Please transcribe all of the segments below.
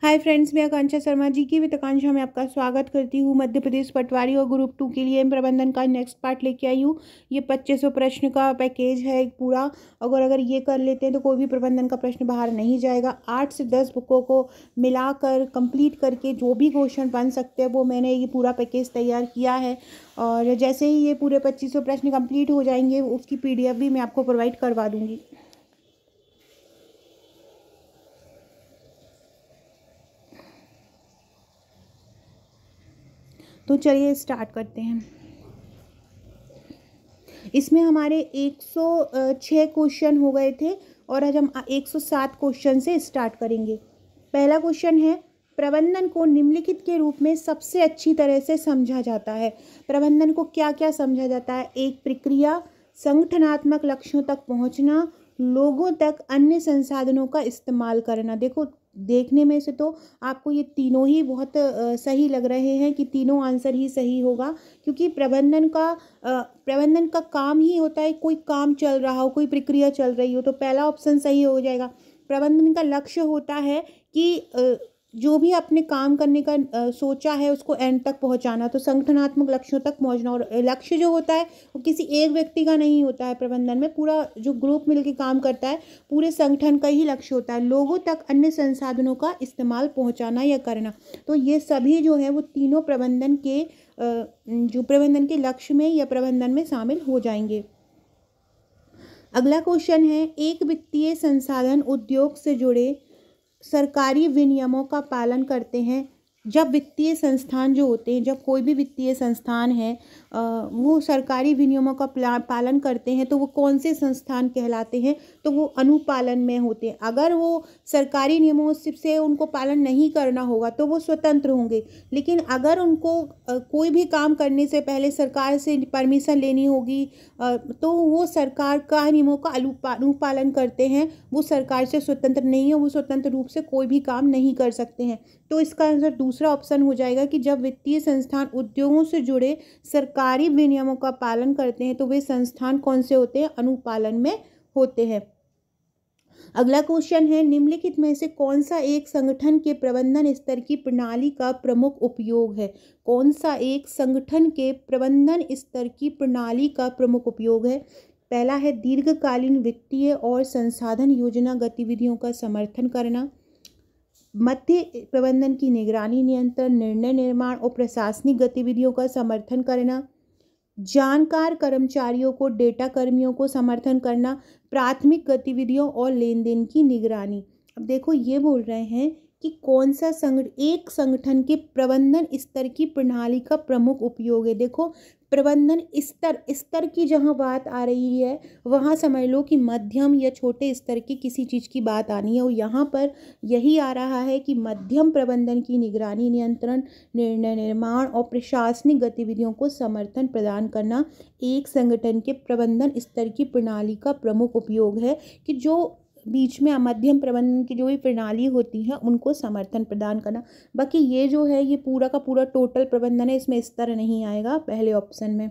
Hi friends, मैं आकांक्षा शर्मा जी की वित्त आकांक्षा में आपका स्वागत करती हूँ। मध्य प्रदेश पटवारी और ग्रुप 2 के लिए प्रबंधन का नेक्स्ट पार्ट लेके आई हूँ। ये 2500 प्रश्न का पैकेज है एक पूरा। अगर ये कर लेते हैं तो कोई भी प्रबंधन का प्रश्न बाहर नहीं जाएगा। 8 से 10 बुकों को मिलाकर कंप्लीट करके जो भी क्वेश्चन बन सकते हैं वो मैंने ये पूरा पैकेज तैयार किया है। और जैसे ही ये पूरे 2500 प्रश्न कंप्लीट हो जाएंगे उसकी PDF भी मैं आपको प्रोवाइड करवा दूँगी। तो चलिए स्टार्ट करते हैं। इसमें हमारे 106 क्वेश्चन हो गए थे और आज हम 107 क्वेश्चन से स्टार्ट करेंगे। पहला क्वेश्चन है, प्रबंधन को निम्नलिखित के रूप में सबसे अच्छी तरह से समझा जाता है। प्रबंधन को क्या क्या समझा जाता है? एक, प्रक्रिया, संगठनात्मक लक्ष्यों तक पहुंचना, लोगों तक अन्य संसाधनों का इस्तेमाल करना। देखो, देखने में से तो आपको ये तीनों ही बहुत सही लग रहे हैं कि तीनों आंसर ही सही होगा, क्योंकि प्रबंधन का काम ही होता है, कोई काम चल रहा हो, कोई प्रक्रिया चल रही हो तो पहला ऑप्शन सही हो जाएगा। प्रबंधन का लक्ष्य होता है कि जो भी आपने काम करने का सोचा है उसको एंड तक पहुंचाना, तो संगठनात्मक लक्ष्यों तक पहुंचना। और लक्ष्य जो होता है वो किसी एक व्यक्ति का नहीं होता है, प्रबंधन में पूरा जो ग्रुप मिलकर काम करता है पूरे संगठन का ही लक्ष्य होता है। लोगों तक अन्य संसाधनों का इस्तेमाल पहुंचाना या करना, तो ये सभी जो है वो तीनों जो प्रबंधन के लक्ष्य में या प्रबंधन में शामिल हो जाएंगे। अगला क्वेश्चन है, एक वित्तीय संसाधन उद्योग से जुड़े सरकारी विनियमों का पालन करते हैं। जब वित्तीय संस्थान जो होते हैं, जब कोई भी वित्तीय संस्थान है वो सरकारी विनियमों का पालन करते हैं तो वो कौन से संस्थान कहलाते हैं? तो वो अनुपालन में होते हैं। अगर वो सरकारी नियमों से उनको पालन नहीं करना होगा तो वो स्वतंत्र होंगे, लेकिन अगर उनको कोई भी काम करने से पहले सरकार से परमिशन लेनी होगी तो वो सरकार का नियमों का अनुपालन करते हैं। वो सरकार से स्वतंत्र नहीं है, वो स्वतंत्र रूप से कोई भी काम नहीं कर सकते हैं। तो इसका आंसर दूसरा ऑप्शन हो जाएगा कि जब वित्तीय संस्थान उद्योगों से जुड़े सरकारी विनियमों का पालन करते हैं तो वे संस्थान कौन से होते हैं? अनुपालन में होते हैं। अगला क्वेश्चन है, निम्नलिखित में से कौन सा एक संगठन के प्रबंधन स्तर की प्रणाली का प्रमुख उपयोग है? कौन सा एक संगठन के प्रबंधन स्तर की प्रणाली का प्रमुख उपयोग है? पहला है दीर्घकालीन वित्तीय और संसाधन योजना गतिविधियों का समर्थन करना, मध्य प्रबंधन की निगरानी, नियंत्रण, निर्णय निर्माण और प्रशासनिक गतिविधियों का समर्थन करना, जानकार कर्मचारियों को डेटा कर्मियों को समर्थन करना, प्राथमिक गतिविधियों और लेन देन की निगरानी। अब देखो, ये बोल रहे हैं कि कौन सा एक संगठन के प्रबंधन स्तर की प्रणाली का प्रमुख उपयोग है। देखो, प्रबंधन स्तर की जहाँ बात आ रही है वहाँ समझ लो कि मध्यम या छोटे स्तर की किसी चीज़ की बात आनी है, और यहाँ पर यही आ रहा है कि मध्यम प्रबंधन की निगरानी, नियंत्रण, निर्णय निर्माण और प्रशासनिक गतिविधियों को समर्थन प्रदान करना एक संगठन के प्रबंधन स्तर की प्रणाली का प्रमुख उपयोग है, कि जो बीच में मध्यम प्रबंधन की जो भी प्रणाली होती है उनको समर्थन प्रदान करना। बाकी ये जो है ये पूरा का पूरा टोटल प्रबंधन है, इसमें स्तर नहीं आएगा पहले ऑप्शन में।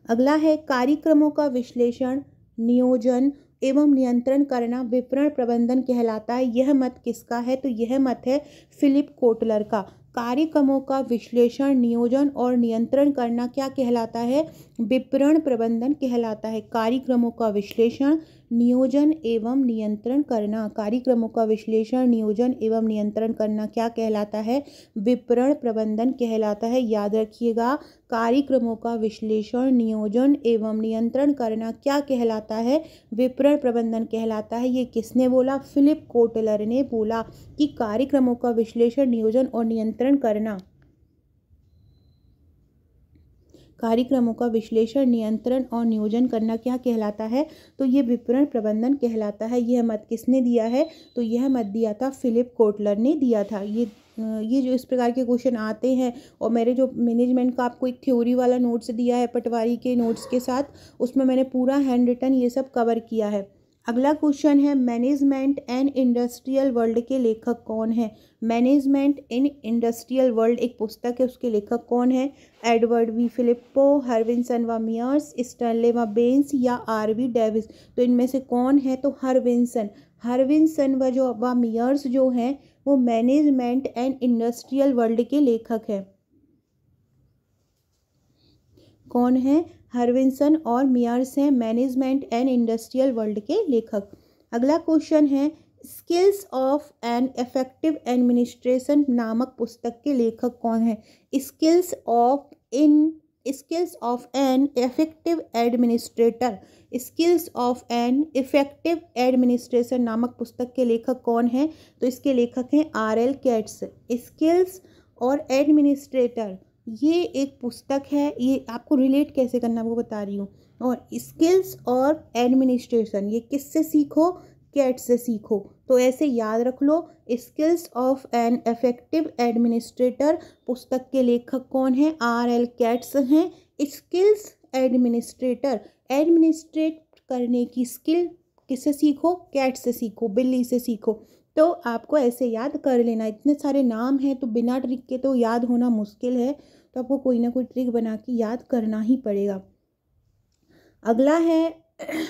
अगला है, कार्यक्रमों का विश्लेषण, नियोजन एवं नियंत्रण करना विपणन प्रबंधन कहलाता है। यह मत किसका है? तो यह मत है फिलिप कोटलर का। कार्यक्रमों का विश्लेषण, नियोजन और नियंत्रण करना क्या कहलाता है? विपणन प्रबंधन कहलाता है। कार्यक्रमों का विश्लेषण, नियोजन एवं नियंत्रण करना, कार्यक्रमों का विश्लेषण, नियोजन एवं नियंत्रण करना क्या कहलाता है? विपणन प्रबंधन कहलाता है। याद रखिएगा, कार्यक्रमों का विश्लेषण, नियोजन एवं नियंत्रण करना क्या कहलाता है? विपणन प्रबंधन कहलाता है। ये किसने बोला? फिलिप कोटलर ने बोला कि कार्यक्रमों का विश्लेषण, नियोजन और नियंत्रण करना, कार्यक्रमों का विश्लेषण, नियंत्रण और नियोजन करना क्या कहलाता है? तो ये विपणन प्रबंधन कहलाता है। यह मत किसने दिया है? तो यह मत दिया था फिलिप कोटलर ने दिया था। ये जो इस प्रकार के क्वेश्चन आते हैं, और मेरे जो मैनेजमेंट का आपको एक थ्योरी वाला नोट्स दिया है पटवारी के नोट्स के साथ, उसमें मैंने पूरा हैंड रिटन ये सब कवर किया है। अगला क्वेश्चन है, मैनेजमेंट एंड इंडस्ट्रियल वर्ल्ड के लेखक कौन है? मैनेजमेंट इन इंडस्ट्रियल वर्ल्ड एक पुस्तक है, उसके लेखक कौन है? एडवर्ड वी फिलिप्पो, हरविनसन व मियर्स, स्टैनले व बेंस या RV डेविस। तो इनमें से कौन है? तो हरविनसन व मियर्स जो हैं वो मैनेजमेंट एंड इंडस्ट्रियल वर्ल्ड के लेखक हैं। कौन है? हर्विनसन और मियर्स हैं मैनेजमेंट एंड इंडस्ट्रियल वर्ल्ड के लेखक। अगला क्वेश्चन है skills of an effective administration नामक पुस्तक के लेखक कौन है? Skills of an effective administrator, skills of an effective administration नामक पुस्तक के लेखक कौन है? तो इसके लेखक हैं R.L. कैट्स। स्किल्स और एडमिनिस्ट्रेटर ये एक पुस्तक है, ये आपको रिलेट कैसे करना वो बता रही हूँ। और स्किल्स और एडमिनिस्ट्रेशन ये किससे सीखो? कैट से सीखो। तो ऐसे याद रख लो, skills of an effective administrator पुस्तक के लेखक कौन है? R.L. कैट्स हैं। स्किल्स एडमिनिस्ट्रेटर, एडमिनिस्ट्रेट करने की स्किल किससे सीखो? कैट से सीखो, बिल्ली से सीखो। तो आपको ऐसे याद कर लेना। इतने सारे नाम हैं तो बिना ट्रिक के तो याद होना मुश्किल है, तो आपको कोई ना कोई ट्रिक बना के याद करना ही पड़ेगा। अगला है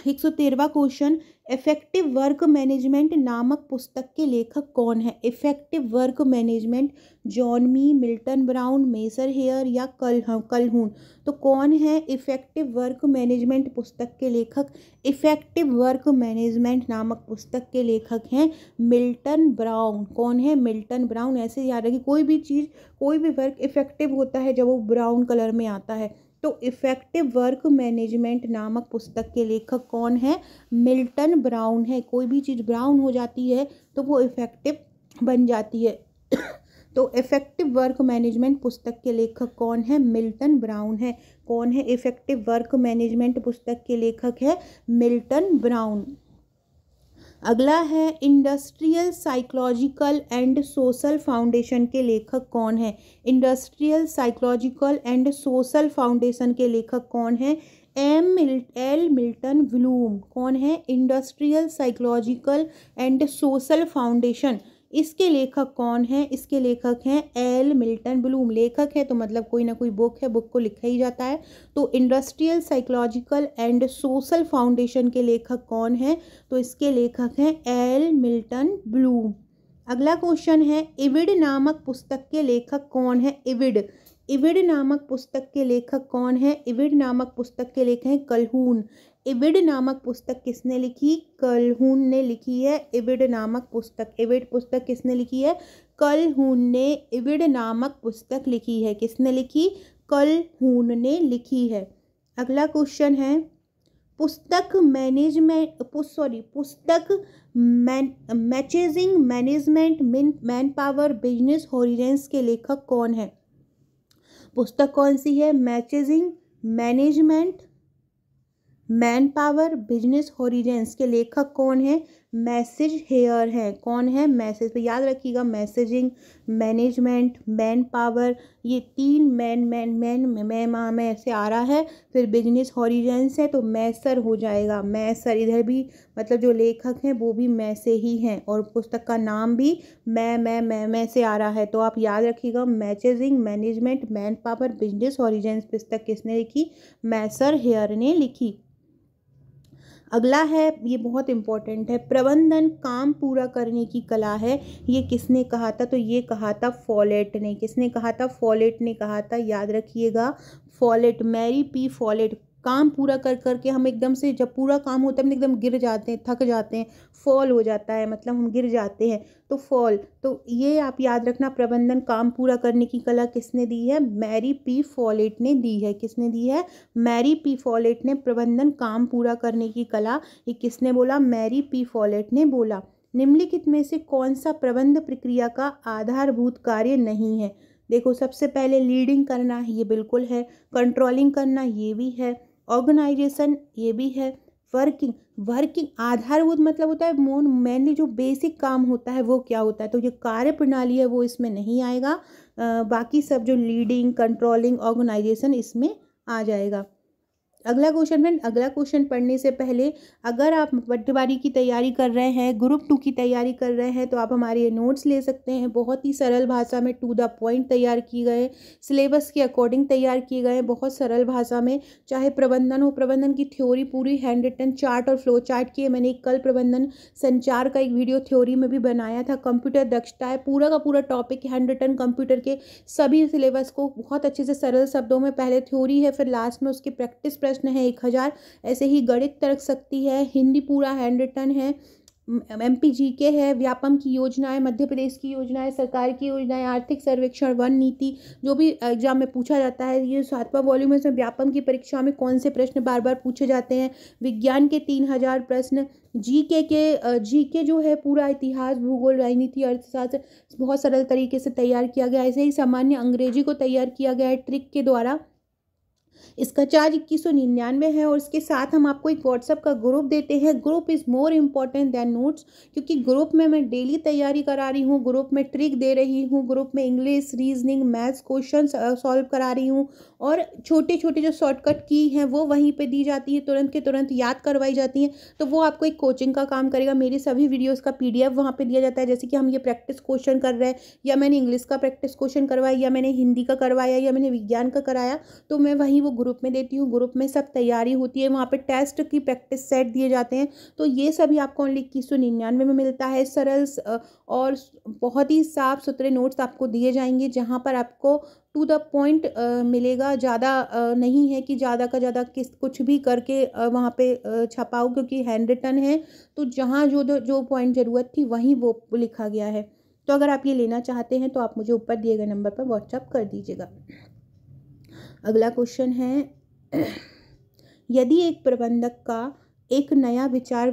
113वां क्वेश्चन, इफेक्टिव वर्क मैनेजमेंट नामक पुस्तक के लेखक कौन है? इफेक्टिव वर्क मैनेजमेंट, जॉन मी, मिल्टन ब्राउन, मेसर हेयर या कलहून। तो कौन है इफेक्टिव वर्क मैनेजमेंट पुस्तक के लेखक? इफेक्टिव वर्क मैनेजमेंट नामक पुस्तक के लेखक हैं मिल्टन ब्राउन। कौन है? Milton brown. ऐसे याद रखिए, कोई भी चीज़, कोई भी वर्क इफेक्टिव होता है जब वो ब्राउन कलर में आता है। तो इफेक्टिव वर्क मैनेजमेंट नामक पुस्तक के लेखक कौन है? मिल्टन ब्राउन है। कोई भी चीज़ ब्राउन हो जाती है तो वो इफेक्टिव बन जाती है। तो इफेक्टिव वर्क मैनेजमेंट पुस्तक के लेखक कौन है? मिल्टन ब्राउन है। कौन है इफेक्टिव वर्क मैनेजमेंट पुस्तक के लेखक? है मिल्टन ब्राउन। अगला है industrial psychological and social foundation के लेखक कौन है? Industrial psychological and social foundation के लेखक कौन है? L Milton Bloom. कौन है? Industrial psychological and social foundation, इसके लेखक कौन है? इसके लेखक हैं एल मिल्टन ब्लूम। लेखक है तो मतलब कोई ना कोई बुक है, बुक को लिखा ही जाता है। तो industrial psychological and social foundation के लेखक कौन है? तो इसके लेखक हैं एल मिल्टन ब्लूम। अगला क्वेश्चन है इविड नामक पुस्तक के लेखक कौन है? इविड नामक पुस्तक के लेखक कौन है? इविड नामक पुस्तक के लेखक हैं कलहून। इविड नामक पुस्तक किसने लिखी? कलहून ने लिखी है इविड नामक पुस्तक। इविड पुस्तक किसने लिखी है? कलहून ने इविड नामक पुस्तक लिखी है। किसने लिखी? कलहून ने लिखी है। अगला क्वेश्चन है पुस्तक मैचेजिंग मैनेजमेंट मैन पावर बिजनेस हॉरिजेंस के लेखक कौन है? पुस्तक कौन सी है? मैचेजिंग मैनेजमेंट मैन पावर बिजनेस हॉरिजेंस के लेखक कौन है? मैसेज हेयर है। कौन है? मैसेज। तो याद रखिएगा, मैसेजिंग, मैनेजमेंट, मैन पावर, ये तीन में से आ रहा है। फिर बिजनेस हॉरिजेंस है तो मैसर हो जाएगा। मैसर, इधर भी मतलब जो लेखक हैं वो भी मै से ही हैं और पुस्तक का नाम भी मैं से आ रहा है। तो आप याद रखिएगा, मैचेजिंग मैनेजमेंट मैन पावर बिजनेस हॉरिजेंस पुस्तक किसने लिखी? मैसर हेयर ने लिखी। अगला है, ये बहुत इंपॉर्टेंट है, प्रबंधन काम पूरा करने की कला है। ये किसने कहा था? तो ये कहा था फॉलेट ने। किसने कहा था? फॉलेट ने कहा था। याद रखिएगा, फॉलेट, मैरी पी फॉलेट। काम पूरा कर करके हम एकदम से, जब पूरा काम होता है हम एकदम गिर जाते हैं, थक जाते हैं, फॉल हो जाता है, मतलब हम गिर जाते हैं, तो फॉल। तो ये आप याद रखना, प्रबंधन काम पूरा करने की कला किसने दी है? मैरी पी फॉलेट ने दी है। किसने दी है? मैरी पी फॉलेट ने प्रबंधन काम पूरा करने की कला, ये किसने बोला? मैरी पी फॉलेट ने बोला। निम्नलिखित में से कौन सा प्रबंध प्रक्रिया का आधारभूत कार्य नहीं है? देखो, सबसे पहले लीडिंग करना, ये बिल्कुल है। कंट्रोलिंग करना, ये भी है। ऑर्गेनाइजेशन, ये भी है। वर्किंग आधारभूत मतलब होता है मेनली जो बेसिक काम होता है वो क्या होता है, तो जो कार्य प्रणाली है वो इसमें नहीं आएगा। बाकी सब जो लीडिंग, कंट्रोलिंग, ऑर्गेनाइजेशन इसमें आ जाएगा। अगला क्वेश्चन फ्रेंड, अगला क्वेश्चन पढ़ने से पहले अगर आप पटवारी की तैयारी कर रहे हैं, ग्रुप 2 की तैयारी कर रहे हैं, तो आप हमारे ये नोट्स ले सकते हैं। बहुत ही सरल भाषा में टू द पॉइंट तैयार किए गए, सिलेबस के अकॉर्डिंग तैयार किए गए, बहुत सरल भाषा में। चाहे प्रबंधन हो, प्रबंधन की थ्योरी पूरी हैंड रिटन चार्ट और फ्लो चार्ट की है। मैंने कल प्रबंधन संचार का एक वीडियो थ्योरी में भी बनाया था। कंप्यूटर दक्षता है, पूरा का पूरा टॉपिक हैंड रिटन कंप्यूटर के सभी सिलेबस को बहुत अच्छे से सरल शब्दों में, पहले थ्योरी है, फिर लास्ट में उसके प्रैक्टिस प्रश्न है 1000। ऐसे ही गणित तर्क शक्ति है, हिंदी पूरा हैंड रिटन है, MPGK है, व्यापम की योजनाएं, मध्य प्रदेश की योजनाएं, सरकार की योजनाएं, आर्थिक सर्वेक्षण, वन नीति, जो भी एग्जाम में पूछा जाता है। ये 7वां वॉल्यूम है। इसमें व्यापम की परीक्षा में कौन से प्रश्न बार बार पूछे जाते हैं, विज्ञान के 3000 प्रश्न, जीके जो है पूरा इतिहास, भूगोल, राजनीति, अर्थशास्त्र बहुत सरल तरीके से तैयार किया गया। ऐसे ही सामान्य अंग्रेजी को तैयार किया गया है ट्रिक के द्वारा। इसका चार्ज 2199 है और इसके साथ हम आपको एक व्हाट्सएप का ग्रुप देते हैं। Group is more important than notes, क्योंकि ग्रुप में मैं डेली तैयारी करा रही हूँ, ग्रुप में ट्रिक दे रही हूँ, ग्रुप में English, reasoning, maths question solve करा रही हूँ, और छोटे छोटे जो शॉर्टकट की हैं वो वहीं पे दी जाती है, तुरंत के तुरंत याद करवाई जाती हैं। तो वो आपको एक कोचिंग का काम करेगा। मेरी सभी वीडियोज़ का PDF वहाँ पर दिया जाता है। जैसे कि हम ये प्रैक्टिस क्वेश्चन कर रहे हैं, या मैंने इंग्लिश का प्रैक्टिस क्वेश्चन करवाया, या मैंने हिंदी का करवाया, या मैंने विज्ञान का कराया, तो मैं वहीं वो ग्रुप में देती हूँ। ग्रुप में सब तैयारी होती है, वहाँ पे टेस्ट की प्रैक्टिस सेट दिए जाते हैं। तो ये सभी आपको ओनली 2199 में मिलता है। सरल और बहुत ही साफ सुथरे नोट्स आपको दिए जाएंगे, जहाँ पर आपको टू द पॉइंट मिलेगा। ज़्यादा नहीं है कि ज़्यादा का ज़्यादा कुछ भी करके वहाँ पे छपाओ, क्योंकि हैंड रिटन है। तो जहाँ जो पॉइंट ज़रूरत थी वहीं वो लिखा गया है। तो अगर आप ये लेना चाहते हैं तो आप मुझे ऊपर दिए गए नंबर पर व्हाट्सएप कर दीजिएगा। अगला क्वेश्चन है, यदि एक प्रबंधक एक नया विचार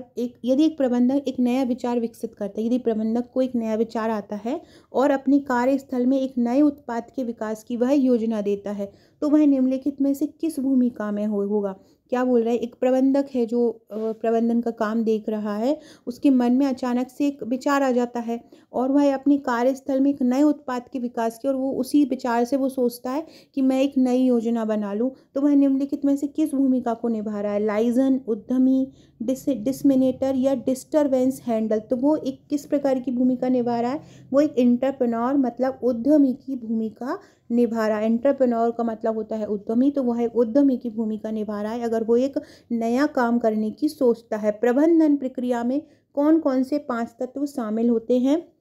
विकसित करता है, यदि प्रबंधक को एक नया विचार आता है और अपने कार्यस्थल में एक नए उत्पाद के विकास की वह योजना देता है, तो वह निम्नलिखित में से किस भूमिका में होगा। क्या बोल रहा है, एक प्रबंधक है जो प्रबंधन का काम देख रहा है, उसके मन में अचानक से एक विचार आ जाता है और वह अपने कार्यस्थल में एक नए उत्पाद के विकास की, और वो उसी विचार से वो सोचता है कि मैं एक नई योजना बना लूँ, तो वह निम्नलिखित में से किस भूमिका को निभा रहा है। लाइजन, उद्यमी, डिसमिनेटर या डिस्टरबेंस हैंडल। तो वो एक किस प्रकार की भूमिका निभा रहा है, वो एक एंटरप्रेन्योर मतलब उद्यमी की भूमिका निभा रहा है। एंटरप्रेन्योर का मतलब होता है उद्यमी, तो वह एक उद्यमी की भूमिका निभा रहा है अगर वो एक नया काम करने की सोचता है। प्रबंधन प्रक्रिया में कौन कौन से 5 तत्व शामिल होते हैं।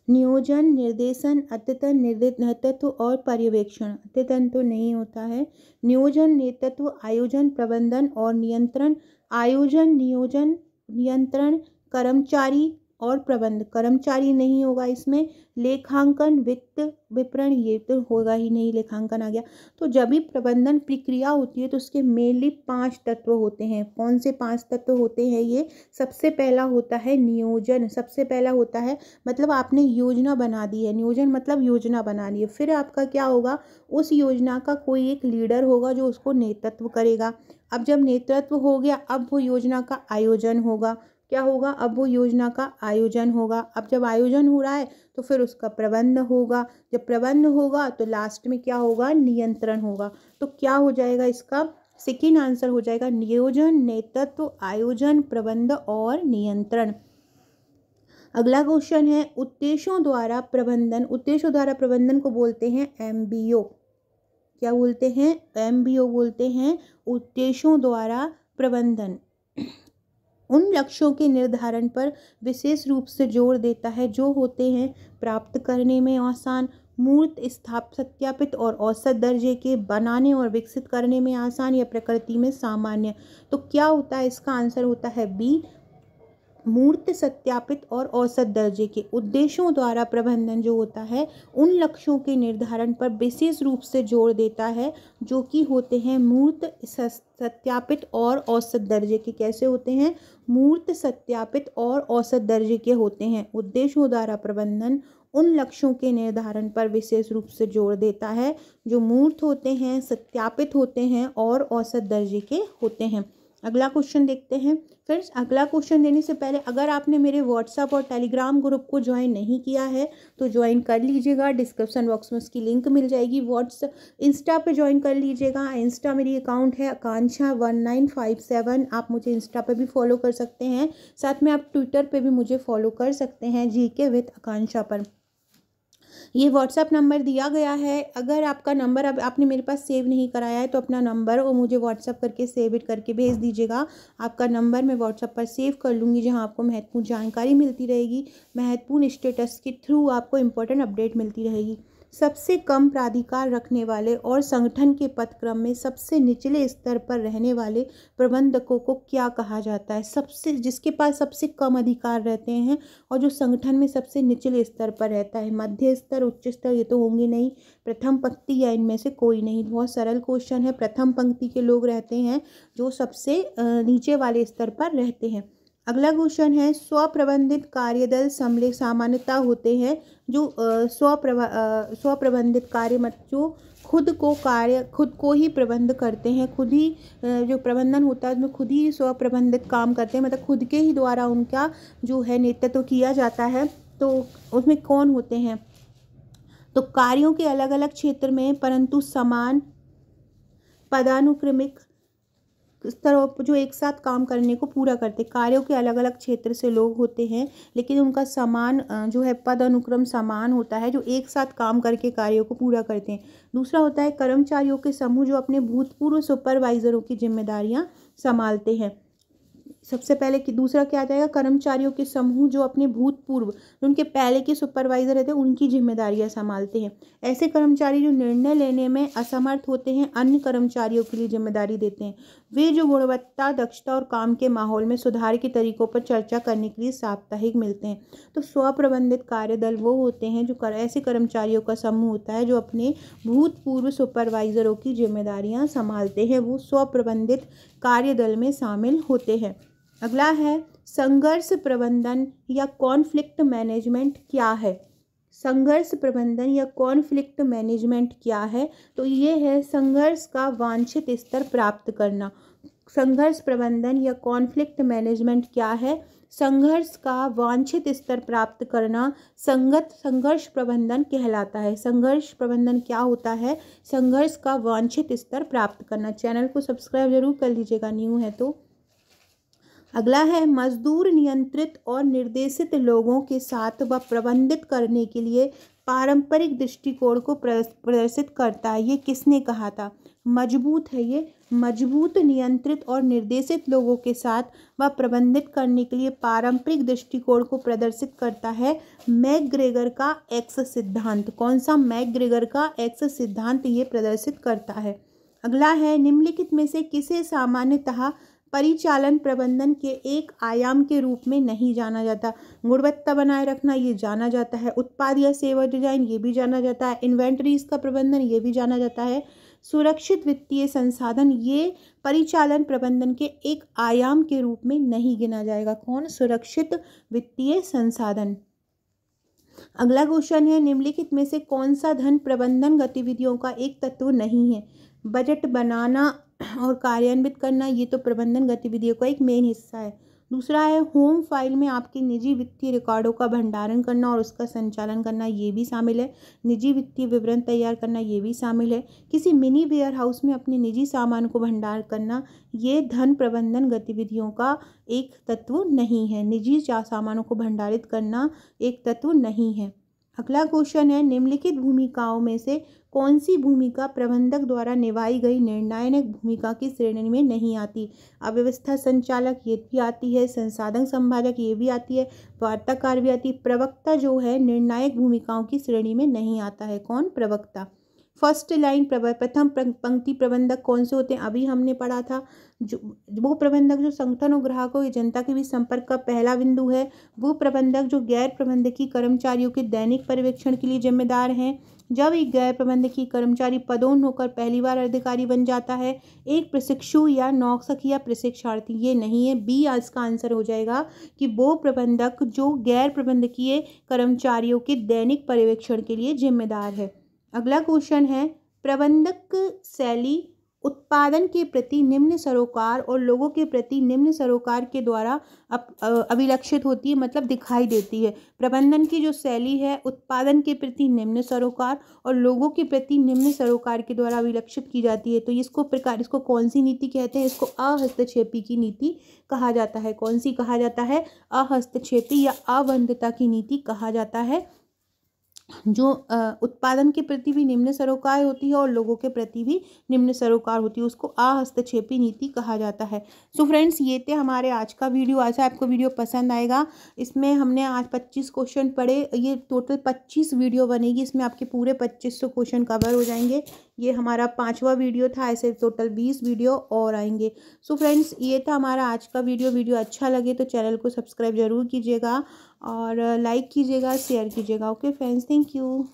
नियोजन, निर्देशन, अद्यतन, नेतृत्व और पर्यवेक्षण। अद्यतन तो नहीं होता है। नियोजन, नेतृत्व, आयोजन, प्रबंधन और नियंत्रण। आयोजन, नियोजन, नियंत्रण, कर्मचारी और प्रबंध। कर्मचारी नहीं होगा इसमें। लेखांकन, वित्त, विपणन, ये तो होगा ही नहीं, लेखांकन आ गया। तो जब भी प्रबंधन प्रक्रिया होती है तो उसके मेनली 5 तत्व होते हैं। कौन से 5 तत्व होते हैं ये। सबसे पहला होता है नियोजन। सबसे पहला होता है, मतलब आपने योजना बना दी है, नियोजन मतलब योजना बना ली है। फिर आपका क्या होगा, उस योजना का कोई एक लीडर होगा जो उसको नेतृत्व करेगा। अब जब नेतृत्व हो गया, अब वो योजना का आयोजन होगा। क्या होगा, अब वो योजना का आयोजन होगा। अब जब आयोजन हो रहा है तो फिर उसका प्रबंध होगा। जब प्रबंध होगा तो लास्ट में क्या होगा, नियंत्रण होगा। तो क्या हो जाएगा, इसका सेकंड आंसर हो जाएगा नियोजन, नेतृत्व, आयोजन, प्रबंध और नियंत्रण। अगला क्वेश्चन है, उद्देश्यों द्वारा प्रबंधन। उद्देश्यों द्वारा प्रबंधन को बोलते हैं MBO। क्या बोलते हैं, MBO बोलते हैं, उद्देश्यों द्वारा प्रबंधन। उन लक्ष्यों के निर्धारण पर विशेष रूप से जोर देता है जो होते हैं प्राप्त करने में आसान, मूर्त, सत्यापित और औसत दर्जे के, बनाने और विकसित करने में आसान या प्रकृति में सामान्य। तो क्या होता है, इसका आंसर होता है B, मूर्त, सत्यापित और औसत दर्जे के। उद्देश्यों द्वारा प्रबंधन जो होता है उन लक्ष्यों के निर्धारण पर विशेष रूप से जोर देता है जो कि होते हैं मूर्त, सत्यापित और औसत दर्जे के। कैसे होते हैं, मूर्त, सत्यापित और औसत दर्जे के होते हैं। उद्देश्यों द्वारा प्रबंधन उन लक्ष्यों के निर्धारण पर विशेष रूप से जोर देता है जो मूर्त होते हैं, सत्यापित होते हैं और औसत दर्जे के होते हैं। अगला क्वेश्चन देखते हैं। फ्रेंड्स, अगला क्वेश्चन देने से पहले अगर आपने मेरे व्हाट्सएप और टेलीग्राम ग्रुप को ज्वाइन नहीं किया है तो ज्वाइन कर लीजिएगा, डिस्क्रिप्शन बॉक्स में उसकी लिंक मिल जाएगी। इंस्टा पे ज्वाइन कर लीजिएगा। इंस्टा मेरी अकाउंट है आकांक्षा1957, आप मुझे इंस्टा पे भी फॉलो कर सकते हैं। साथ में आप ट्विटर पे भी मुझे फॉलो कर सकते हैं GK विद आकांक्षा पर। ये व्हाट्सएप नंबर दिया गया है। अगर आपका नंबर अब आपने मेरे पास सेव नहीं कराया है तो अपना नंबर और मुझे व्हाट्सएप करके सेव इट करके भेज दीजिएगा। आपका नंबर मैं व्हाट्सएप पर सेव कर लूँगी, जहां आपको महत्वपूर्ण जानकारी मिलती रहेगी, महत्वपूर्ण स्टेटस के थ्रू आपको इम्पोर्टेंट अपडेट मिलती रहेगी। सबसे कम प्राधिकार रखने वाले और संगठन के पदक्रम में सबसे निचले स्तर पर रहने वाले प्रबंधकों को क्या कहा जाता है? जिसके पास सबसे कम अधिकार रहते हैं और जो संगठन में सबसे निचले स्तर पर रहता है। मध्य स्तर, उच्च स्तर ये तो होंगे नहीं, प्रथम पंक्ति या इनमें से कोई नहीं। बहुत सरल क्वेश्चन है। प्रथम पंक्ति के लोग रहते हैं जो सबसे नीचे वाले स्तर पर रहते हैं। अगला क्वेश्चन है, स्वप्रबंधित कार्यदल सामान्यतः होते हैं जो स्वप्रबंधित कार्य जो खुद को ही प्रबंध करते हैं। खुद ही जो प्रबंधन होता है उसमें खुद ही स्वप्रबंधित काम करते हैं, मतलब खुद के ही द्वारा उनका जो है नेतृत्व किया जाता है। तो उसमें कौन होते हैं? तो कार्यों के अलग अलग क्षेत्र में परंतु समान पदानुक्रमिक स्तरों पर जो एक साथ काम करने को पूरा करते। कार्यों के अलग अलग क्षेत्र से लोग होते हैं लेकिन उनका समान जो है पद अनुक्रम समान होता है, जो एक साथ काम करके कार्यों को पूरा करते हैं। दूसरा होता है कर्मचारियों के समूह जो अपने भूतपूर्व सुपरवाइजरों की जिम्मेदारियां संभालते हैं। सबसे पहले कि दूसरा क्या आ जाएगा? कर्मचारियों के समूह जो अपने भूतपूर्व, उनके पहले के सुपरवाइजर रहते हैं, उनकी जिम्मेदारियां संभालते हैं। ऐसे कर्मचारी जो निर्णय लेने में असमर्थ होते हैं अन्य कर्मचारियों के लिए जिम्मेदारी देते हैं। वे जो गुणवत्ता, दक्षता और काम के माहौल में सुधार के तरीकों पर चर्चा करने के लिए साप्ताहिक मिलते हैं। तो स्वप्रबंधित कार्यदल वो होते हैं जो ऐसे कर्मचारियों का समूह होता है जो अपने भूतपूर्व सुपरवाइजरों की जिम्मेदारियां संभालते हैं, वो स्वप्रबंधित कार्यदल में शामिल होते हैं। अगला है, संघर्ष प्रबंधन या कॉन्फ्लिक्ट मैनेजमेंट क्या है? संघर्ष प्रबंधन या कॉन्फ्लिक्ट मैनेजमेंट क्या है? तो ये है संघर्ष का वांछित स्तर प्राप्त करना। संघर्ष प्रबंधन या कॉन्फ्लिक्ट मैनेजमेंट क्या है? संघर्ष का वांछित स्तर प्राप्त करना संगत संघर्ष प्रबंधन कहलाता है। संघर्ष प्रबंधन क्या होता है? संघर्ष का वांछित स्तर प्राप्त करना। चैनल को सब्सक्राइब जरूर कर लीजिएगा न्यू है तो। अगला है, मजदूर नियंत्रित और निर्देशित लोगों के साथ व प्रबंधित करने के लिए पारंपरिक दृष्टिकोण को प्रदर्शित करता है। ये किसने कहा था? मजबूत है ये। मजबूत, नियंत्रित और निर्देशित लोगों के साथ व प्रबंधित करने के लिए पारंपरिक दृष्टिकोण को प्रदर्शित करता है मैकग्रेगर का एक्स सिद्धांत। कौन सा? मैकग्रेगर का एक्स सिद्धांत ये प्रदर्शित करता है। अगला है, निम्नलिखित में से किसे सामान्यतः परिचालन प्रबंधन के एक आयाम के रूप में नहीं जाना जाता? गुणवत्ता बनाए रखना ये जाना जाता है, उत्पाद या सेवा डिजाइन ये भी जाना जाता है, इन्वेंटरीज का प्रबंधन ये भी जाना जाता है, सुरक्षित वित्तीय संसाधन ये परिचालन प्रबंधन के एक आयाम के रूप में नहीं गिना जाएगा। कौन? सुरक्षित वित्तीय संसाधन। अगला क्वेश्चन है, निम्नलिखित में से कौन सा धन प्रबंधन गतिविधियों का एक तत्व नहीं है? बजट बनाना और कार्यान्वित करना ये तो प्रबंधन गतिविधियों का एक मेन हिस्सा है। दूसरा है, होम फाइल में आपके निजी वित्तीय रिकॉर्डों का भंडारण करना और उसका संचालन करना ये भी शामिल है। निजी वित्तीय विवरण तैयार करना ये भी शामिल है। किसी मिनी वेयर हाउस में अपने निजी सामान को भंडार करना ये धन प्रबंधन गतिविधियों का एक तत्व नहीं है। निजी सामानों को भंडारित करना एक तत्व नहीं है। अगला क्वेश्चन है, निम्नलिखित भूमिकाओं में से कौन सी भूमिका प्रबंधक द्वारा निभाई गई निर्णायक भूमिका की श्रेणी में नहीं आती? अव्यवस्था संचालक ये भी आती है, संसाधन संभालक ये भी आती है, वार्ताकार भी आती है। प्रवक्ता जो है निर्णायक भूमिकाओं की श्रेणी में नहीं आता है। कौन? प्रवक्ता। फर्स्ट लाइन प्रथम पंक्ति प्रबंधक कौन से होते हैं? अभी हमने पढ़ा था, जो वो प्रबंधक जो संगठन और ग्राहकों या जनता के बीच संपर्क का पहला बिंदु है। वो प्रबंधक जो गैर प्रबंधकीय कर्मचारियों के दैनिक पर्यवेक्षण के लिए जिम्मेदार हैं। जब एक गैर प्रबंधकीय कर्मचारी पदोन्नत होकर पहली बार अधिकारी बन जाता है, एक प्रशिक्षु या नौकरशाही या प्रशिक्षार्थी ये नहीं है। बी इसका आंसर हो जाएगा कि वो प्रबंधक जो गैर प्रबंधकीय कर्मचारियों के दैनिक पर्यवेक्षण के लिए जिम्मेदार है। अगला क्वेश्चन है, प्रबंधक शैली उत्पादन के प्रति निम्न सरोकार और लोगों के प्रति निम्न सरोकार के द्वारा अभिलक्षित होती है, मतलब दिखाई देती है। प्रबंधन की जो शैली है उत्पादन के प्रति निम्न सरोकार और लोगों के प्रति निम्न सरोकार के द्वारा अभिलक्षित की जाती है। तो इसको कौन सी नीति कहते हैं? इसको अहस्तक्षेपी की नीति कहा जाता है। कौन सी कहा जाता है? अहस्तक्षेपी या अबंधता की नीति कहा जाता है। जो उत्पादन के प्रति भी निम्न सरोकार होती है और लोगों के प्रति भी निम्न सरोकार होती है, उसको अहस्तक्षेपी नीति कहा जाता है। सो फ्रेंड्स, ये थे हमारे आज का वीडियो। आशा आपको वीडियो पसंद आएगा। इसमें हमने आज 25 क्वेश्चन पढ़े। ये टोटल 25 वीडियो बनेगी, इसमें आपके पूरे 2500 क्वेश्चन कवर हो जाएंगे। ये हमारा 5वां वीडियो था, ऐसे टोटल 20 वीडियो और आएंगे। सो फ्रेंड्स, ये था हमारा आज का वीडियो अच्छा लगे तो चैनल को सब्सक्राइब जरूर कीजिएगा और लाइक कीजिएगा, शेयर कीजिएगा। Okay friends, thank you.